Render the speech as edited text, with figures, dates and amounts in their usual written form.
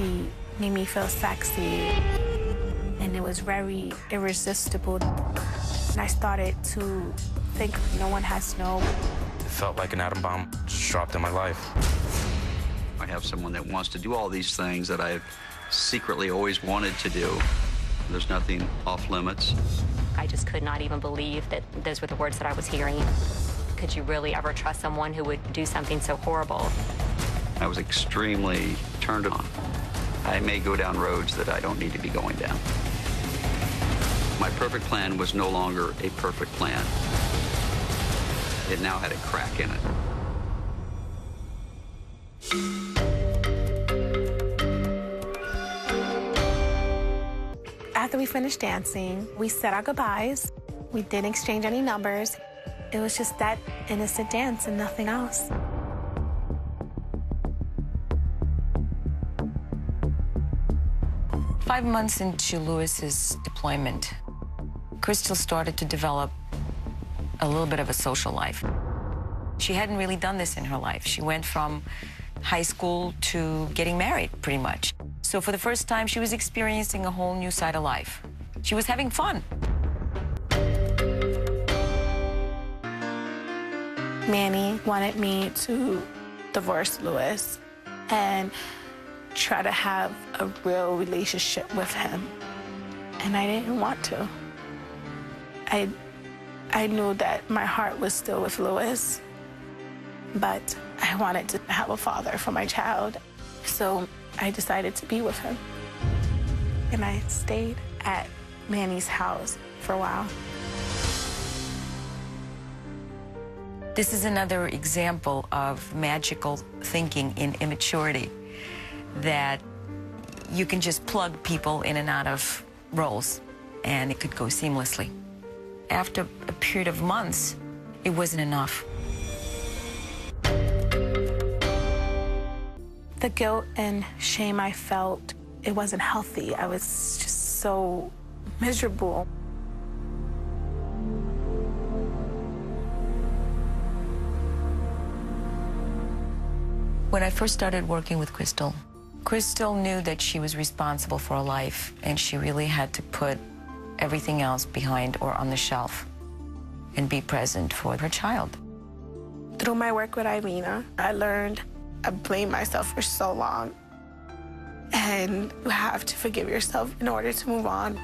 He made me feel sexy, and it was very irresistible. And I started to think no one has to know. It felt like an atom bomb just dropped in my life. I have someone that wants to do all these things that I've secretly always wanted to do. There's nothing off limits. I just could not even believe that those were the words that I was hearing. Could you really ever trust someone who would do something so horrible? I was extremely turned on. I may go down roads that I don't need to be going down. My perfect plan was no longer a perfect plan. It now had a crack in it. After we finished dancing, we said our goodbyes. We didn't exchange any numbers. It was just that innocent dance and nothing else. Five months into Lewis's deployment, Crystal started to develop a little bit of a social life. She hadn't really done this in her life. She went from high school to getting married, pretty much. So for the first time, she was experiencing a whole new side of life. She was having fun. Manny wanted me to divorce Lewis and try to have a real relationship with him. And I didn't want to. I knew that my heart was still with Lewis, but I wanted to have a father for my child. So I decided to be with him. And I stayed at Manny's house for a while. This is another example of magical thinking in immaturity, that you can just plug people in and out of roles, and it could go seamlessly. After a period of months, it wasn't enough. The guilt and shame I felt, it wasn't healthy. I was just so miserable. When I first started working with Crystal, Crystal knew that she was responsible for her life, and she really had to put everything else behind or on the shelf and be present for her child. Through my work with Irina, I learned I blamed myself for so long. And you have to forgive yourself in order to move on.